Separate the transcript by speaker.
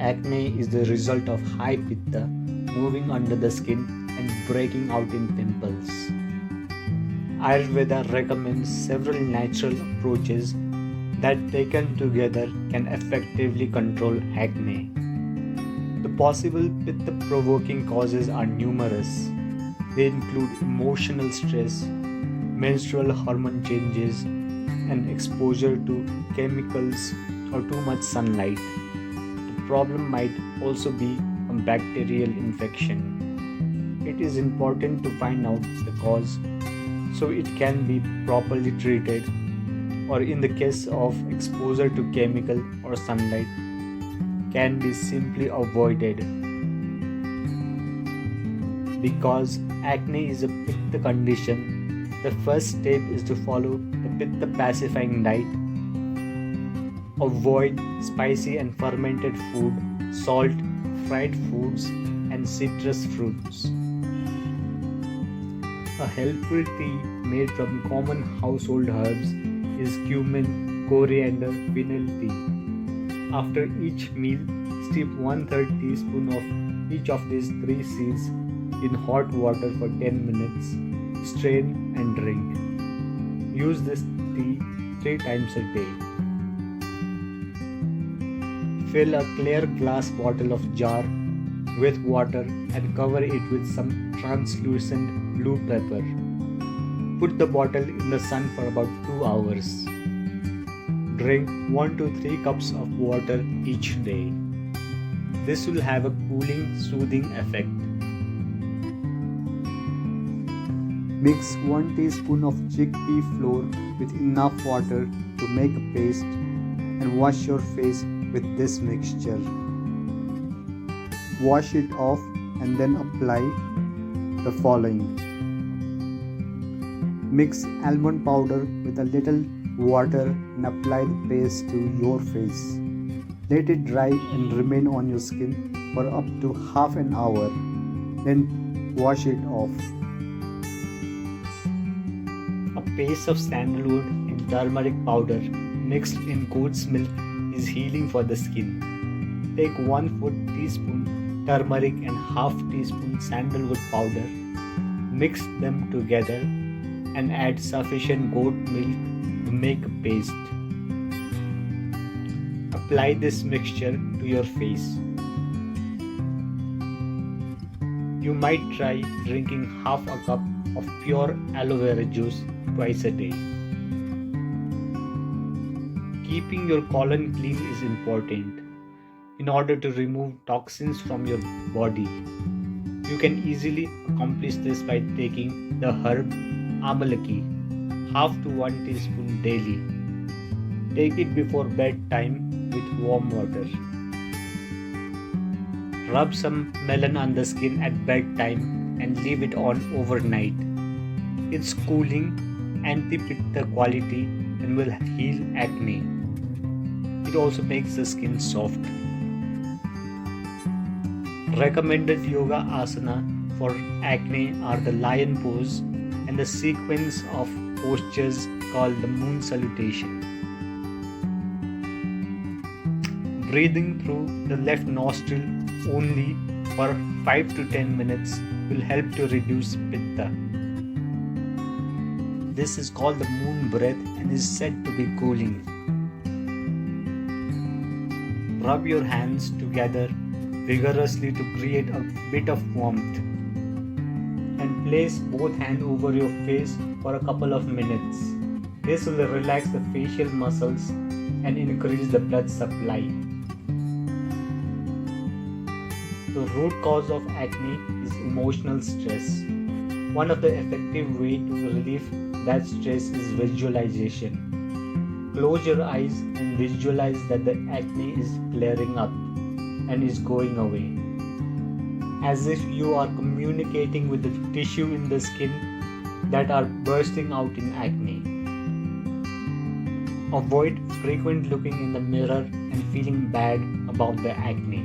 Speaker 1: Acne is the result of high pitta moving under the skin and breaking out in pimples. Ayurveda recommends several natural approaches that taken together can effectively control acne. The possible pitta provoking causes are numerous. They include emotional stress, menstrual hormone changes, and exposure to chemicals or too much sunlight. The problem might also be a bacterial infection. It is important to find out the cause so it can be properly treated, or in the case of exposure to chemical or sunlight, can be simply avoided. Because acne is a pitta condition, the first step is to follow the pitta pacifying diet. Avoid spicy and fermented food, salt, fried foods, and citrus fruits. A helpful tea made from common household herbs is cumin, coriander, fennel tea. After each meal, steep 1/3 teaspoon of each of these three seeds in hot water for 10 minutes. Strain and drink. Use this tea 3 times a day. Fill a clear glass bottle of jar with water and cover it with some translucent blue pepper. Put the bottle in the sun for about 2 hours. Drink 1 to 3 cups of water each day. This will have a cooling, soothing effect. Mix 1 teaspoon of chickpea flour with enough water to make a paste and wash your face with this mixture. Wash it off and then apply the following. Mix almond powder with a little water and apply the paste to your face. Let it dry and remain on your skin for up to half an hour. Then wash it off. A paste of sandalwood and turmeric powder mixed in goat's milk is healing for the skin. Take 1/4 teaspoon turmeric and half teaspoon sandalwood powder. Mix them together and add sufficient goat milk to make a paste. Apply this mixture to your face. You might try drinking half a cup of pure aloe vera juice twice a day. Keeping your colon clean is important in order to remove toxins from your body. You can easily accomplish this by taking the herb amalaki, half to 1 teaspoon daily. Take it before bedtime with warm water. Rub some melon on the skin at bedtime and leave it on overnight. Its cooling, anti-pitta quality and will heal acne. It also makes the skin soft. Recommended yoga asana for acne are the lion pose and the sequence of postures called the moon salutation. Breathing through the left nostril only for 5 to 10 minutes will help to reduce pitta. This is called the moon breath and is said to be cooling. Rub your hands together vigorously to create a bit of warmth and place both hands over your face for a couple of minutes. This will relax the facial muscles and increase the blood supply. The root cause of acne is emotional stress. One of the effective ways to relieve that stress is visualization. Close your eyes and visualize that the acne is clearing up and is going away, as if you are communicating with the tissue in the skin that are bursting out in acne. Avoid frequent looking in the mirror and feeling bad about the acne.